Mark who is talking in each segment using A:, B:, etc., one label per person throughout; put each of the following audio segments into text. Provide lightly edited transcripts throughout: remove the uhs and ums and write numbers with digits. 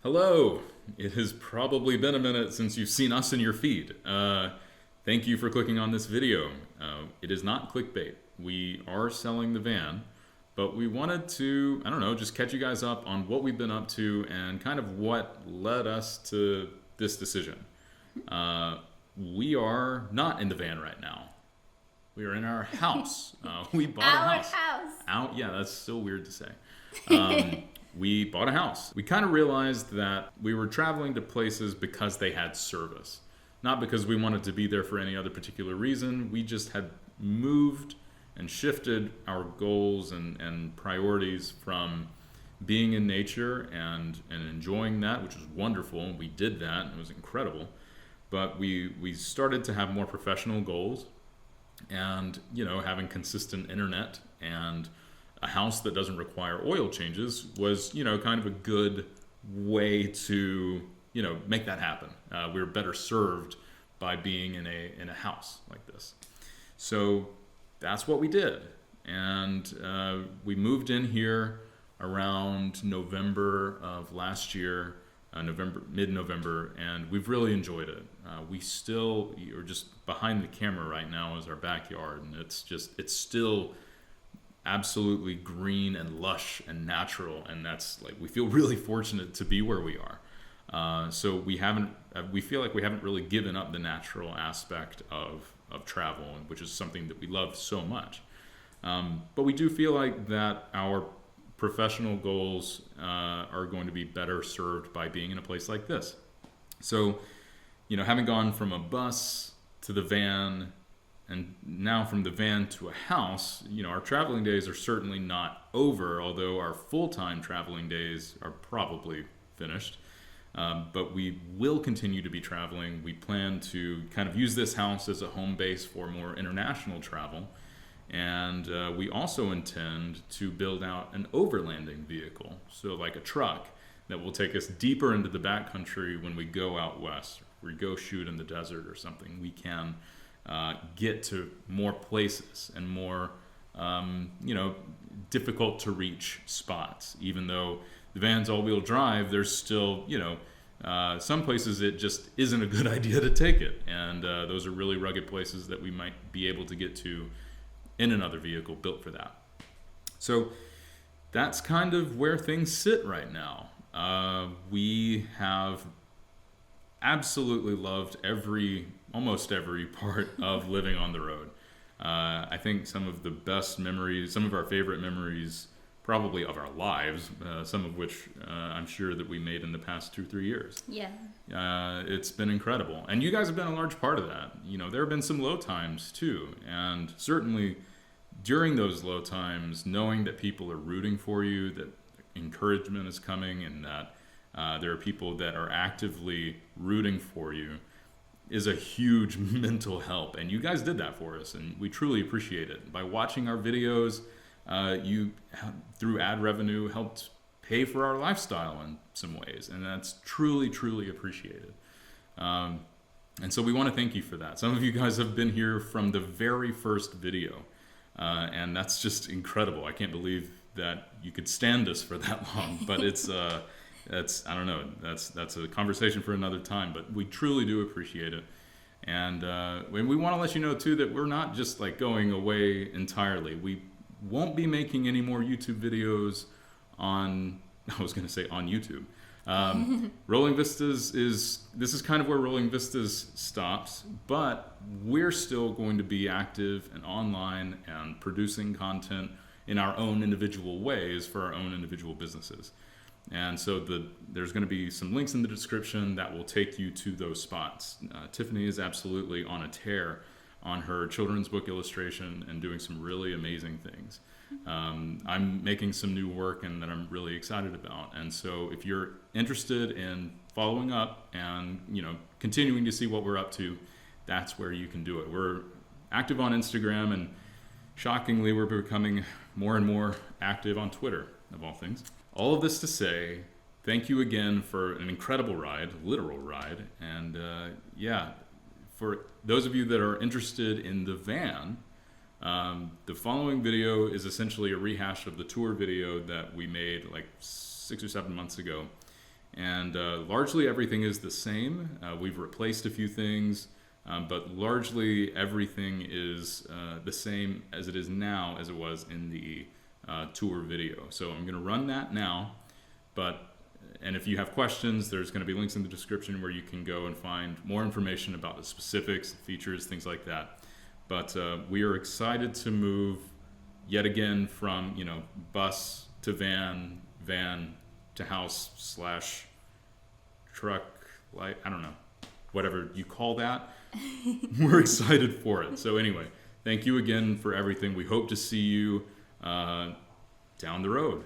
A: Hello! It has probably been a minute since you've seen us in your feed. Thank you for clicking on this video. It is not clickbait. We are selling the van, but we wanted to, just catch you guys up on what we've been up to and kind of what led us to this decision. We are not in the van right now. We are in our house. We bought a house. Yeah, that's so weird to say. We bought a house. We kind of realized that we were traveling to places because they had service, not because we wanted to be there for any other particular reason. We just had moved and shifted our goals and priorities from being in nature and enjoying that, which was wonderful. We did that. It was incredible. But we started to have more professional goals and, having consistent internet and a house that doesn't require oil changes was, kind of a good way to, make that happen. We were better served by being in a house like this. So that's what we did. And we moved in here around November of last year, mid-November, and we've really enjoyed it. We still are just behind the camera right now is our backyard, and it's still absolutely green and lush and natural, and that's we feel really fortunate to be where we are. So we feel like we haven't really given up the natural aspect of travel, which is something that we love so much. But we do feel like that our professional goals are going to be better served by being in a place like this. So, having gone from a bus to the van and now from the van to a house, our traveling days are certainly not over, although our full-time traveling days are probably finished. But we will continue to be traveling. We plan to kind of use this house as a home base for more international travel. And we also intend to build out an overlanding vehicle, so like a truck that will take us deeper into the backcountry when we go out west. If we go shoot in the desert or something, we can get to more places and more, difficult to reach spots. Even though the van's all-wheel drive, there's still, some places it just isn't a good idea to take it. And those are really rugged places that we might be able to get to in another vehicle built for that. So that's kind of where things sit right now. We have absolutely loved almost every part of living on the road. I think some of the best memories, some of our favorite memories, probably of our lives, some of which I'm sure that we made in the past 2-3 years.
B: Yeah.
A: It's been incredible. And you guys have been a large part of that. There have been some low times too. And certainly during those low times, knowing that people are rooting for you, that encouragement is coming, and that there are people that are actively rooting for you is a huge mental help. And you guys did that for us, and we truly appreciate it. By watching our videos, you, through ad revenue, helped pay for our lifestyle in some ways, and that's truly, truly appreciated. And so we want to thank you for that. Some of you guys have been here from the very first video, and that's just incredible. I can't believe that you could stand us for that long, but that's I don't know. That's a conversation for another time. But we truly do appreciate it, and we want to let you know too that we're not just going away entirely. We won't be making any more YouTube videos on YouTube. Rolling Vistas this is kind of where Rolling Vistas stops, but we're still going to be active and online and producing content in our own individual ways for our own individual businesses. And so there's going to be some links in the description that will take you to those spots. Tiffany is absolutely on a tear on her children's book illustration and doing some really amazing things. I'm making some new work and that I'm really excited about. And so if you're interested in following up and continuing to see what we're up to, that's where you can do it. We're active on Instagram, and shockingly, we're becoming more and more active on Twitter, of all things. All of this to say, thank you again for an incredible ride, literal ride. And for those of you that are interested in the van, the following video is essentially a rehash of the tour video that we made 6 or 7 months ago. And largely everything is the same. We've replaced a few things, but largely everything is the same as it is now as it was in the tour video. So I'm going to run that now, and if you have questions, there's going to be links in the description where you can go and find more information about the specifics, features, things like that. But we are excited to move yet again from, you know, bus to van, van to house / truck, like, I don't know, whatever you call that. We're excited for it. So anyway, thank you again for everything. We hope to see you down the road.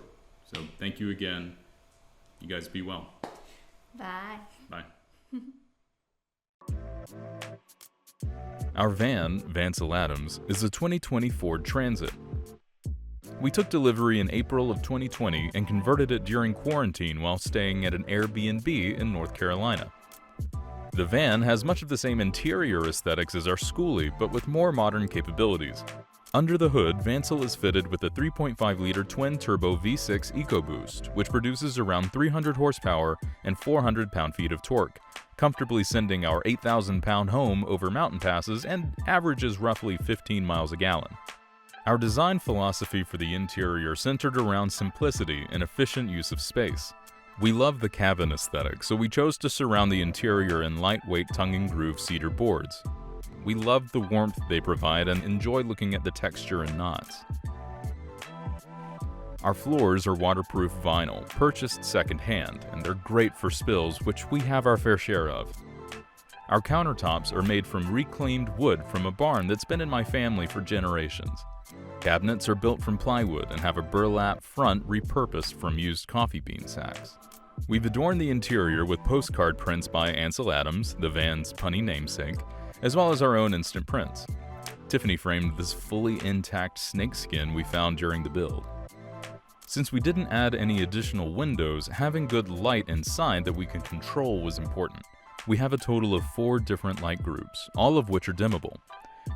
A: So thank you again. You guys be well.
B: Bye.
A: Bye.
C: Our van, Vansel Adams, is a 2020 Ford Transit. We took delivery in April of 2020 and converted it during quarantine while staying at an Airbnb in North Carolina. The van has much of the same interior aesthetics as our Schoolie, but with more modern capabilities. Under the hood, Vansel is fitted with a 3.5-liter twin-turbo V6 Ecoboost, which produces around 300 horsepower and 400 pound-feet of torque, comfortably sending our 8,000-pound home over mountain passes and averages roughly 15 miles a gallon. Our design philosophy for the interior centered around simplicity and efficient use of space. We love the cabin aesthetic, so we chose to surround the interior in lightweight tongue-and-groove cedar boards. We love the warmth they provide and enjoy looking at the texture and knots. Our floors are waterproof vinyl, purchased secondhand, and they're great for spills, which we have our fair share of. Our countertops are made from reclaimed wood from a barn that's been in my family for generations. Cabinets are built from plywood and have a burlap front repurposed from used coffee bean sacks. We've adorned the interior with postcard prints by Ansel Adams, the van's punny namesake, as well as our own instant prints. Tiffany framed this fully intact snakeskin we found during the build. Since we didn't add any additional windows, having good light inside that we can control was important. We have a total of 4 different light groups, all of which are dimmable.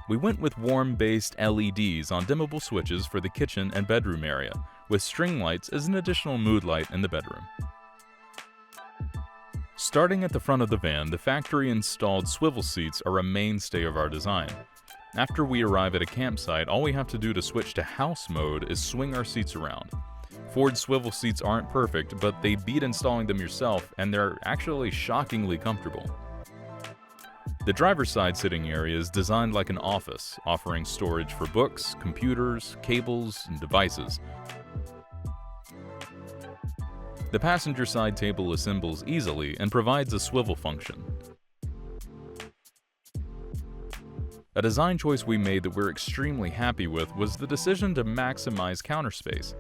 C: We went with warm-based LEDs on dimmable switches for the kitchen and bedroom area, with string lights as an additional mood light in the bedroom. Starting at the front of the van, the factory-installed swivel seats are a mainstay of our design. After we arrive at a campsite, all we have to do to switch to house mode is swing our seats around. Ford swivel seats aren't perfect, but they beat installing them yourself, and they're actually shockingly comfortable. The driver's side sitting area is designed like an office, offering storage for books, computers, cables, and devices. The passenger side table assembles easily and provides a swivel function. A design choice we made that we're extremely happy with was the decision to maximize counter space.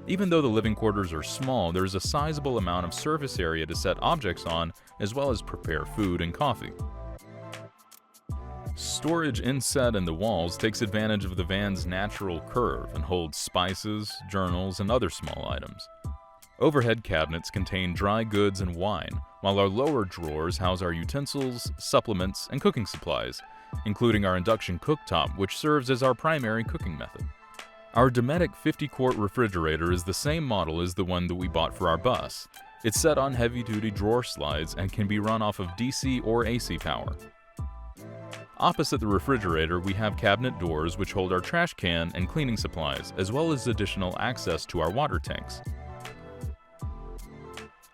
C: Even though the living quarters are small, there's a sizable amount of surface area to set objects on, as well as prepare food and coffee. Storage inset in the walls takes advantage of the van's natural curve and holds spices, journals, and other small items. Overhead cabinets contain dry goods and wine, while our lower drawers house our utensils, supplements, and cooking supplies, including our induction cooktop, which serves as our primary cooking method. Our Dometic 50-quart refrigerator is the same model as the one that we bought for our bus. It's set on heavy-duty drawer slides and can be run off of DC or AC power. Opposite the refrigerator, we have cabinet doors which hold our trash can and cleaning supplies, as well as additional access to our water tanks.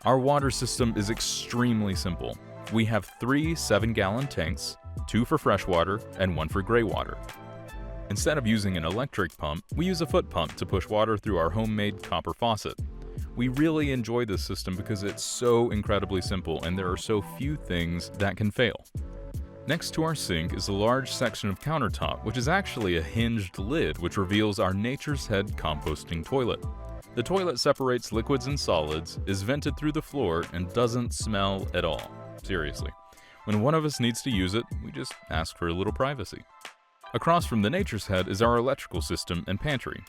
C: Our water system is extremely simple. We have 3 7-gallon tanks, 2 for fresh water and 1 for gray water. Instead of using an electric pump, we use a foot pump to push water through our homemade copper faucet. We really enjoy this system because it's so incredibly simple and there are so few things that can fail. Next to our sink is a large section of countertop, which is actually a hinged lid which reveals our Nature's Head composting toilet. The toilet separates liquids and solids, is vented through the floor, and doesn't smell at all. Seriously. When one of us needs to use it, we just ask for a little privacy. Across from the Nature's Head is our electrical system and pantry.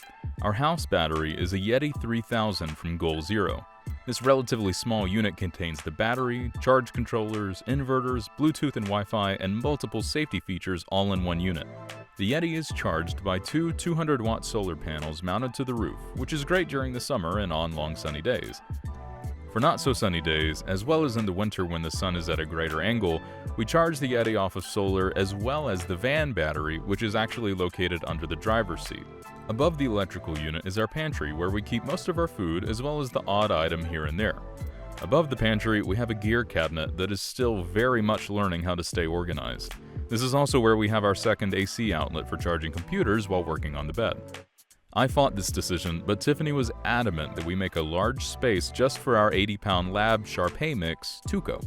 C: Our house battery is a Yeti 3000 from Goal Zero. This relatively small unit contains the battery, charge controllers, inverters, Bluetooth and Wi-Fi, and multiple safety features all in one unit. The Yeti is charged by 2 200-watt solar panels mounted to the roof, which is great during the summer and on long sunny days. For not so sunny days, as well as in the winter when the sun is at a greater angle, we charge the Yeti off of solar as well as the van battery, which is actually located under the driver's seat. Above the electrical unit is our pantry, where we keep most of our food as well as the odd item here and there. Above the pantry, we have a gear cabinet that is still very much learning how to stay organized. This is also where we have our second AC outlet for charging computers while working on the bed. I fought this decision, but Tiffany was adamant that we make a large space just for our 80-pound lab Shar-Pei mix, Tuco.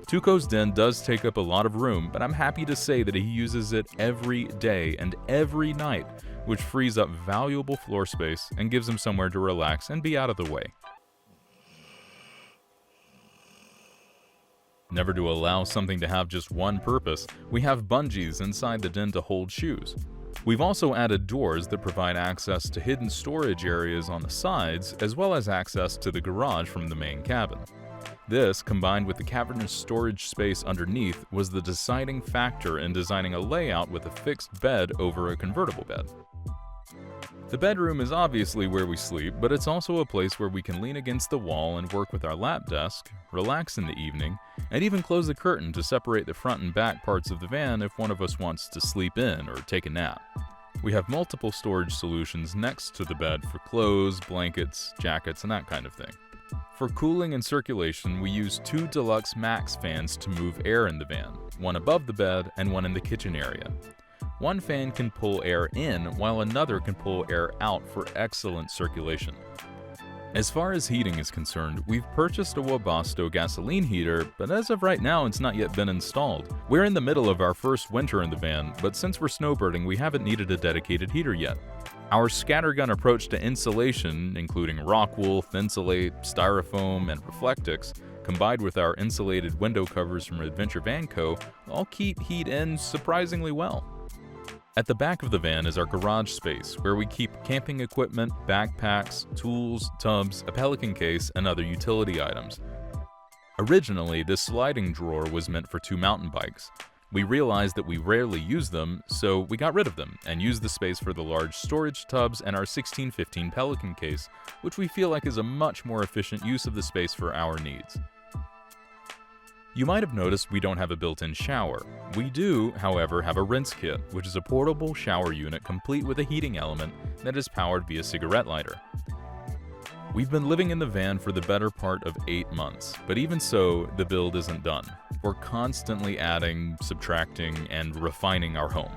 C: Tuco's den does take up a lot of room, but I'm happy to say that he uses it every day and every night, which frees up valuable floor space and gives him somewhere to relax and be out of the way. Never to allow something to have just one purpose, we have bungees inside the den to hold shoes. We've also added doors that provide access to hidden storage areas on the sides, as well as access to the garage from the main cabin. This, combined with the cavernous storage space underneath, was the deciding factor in designing a layout with a fixed bed over a convertible bed. The bedroom is obviously where we sleep, but it's also a place where we can lean against the wall and work with our lap desk, relax in the evening, and even close the curtain to separate the front and back parts of the van if one of us wants to sleep in or take a nap. We have multiple storage solutions next to the bed for clothes, blankets, jackets, and that kind of thing. For cooling and circulation, we use 2 deluxe max fans to move air in the van, one above the bed and one in the kitchen area. One fan can pull air in, while another can pull air out for excellent circulation. As far as heating is concerned, we've purchased a Webasto gasoline heater, but as of right now it's not yet been installed. We're in the middle of our first winter in the van, but since we're snowbirding we haven't needed a dedicated heater yet. Our scattergun approach to insulation, including Rockwool, Thinsulate, Styrofoam, and Reflectix, combined with our insulated window covers from Adventure Van Co., all keep heat in surprisingly well. At the back of the van is our garage space, where we keep camping equipment, backpacks, tools, tubs, a Pelican case, and other utility items. Originally, this sliding drawer was meant for 2 mountain bikes. We realized that we rarely use them, so we got rid of them and used the space for the large storage tubs and our 1615 Pelican case, which we feel like is a much more efficient use of the space for our needs. You might have noticed we don't have a built-in shower. We do, however, have a rinse kit, which is a portable shower unit complete with a heating element that is powered via cigarette lighter. We've been living in the van for the better part of 8 months, but even so, the build isn't done. We're constantly adding, subtracting, and refining our home.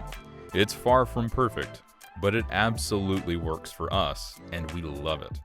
C: It's far from perfect, but it absolutely works for us, and we love it.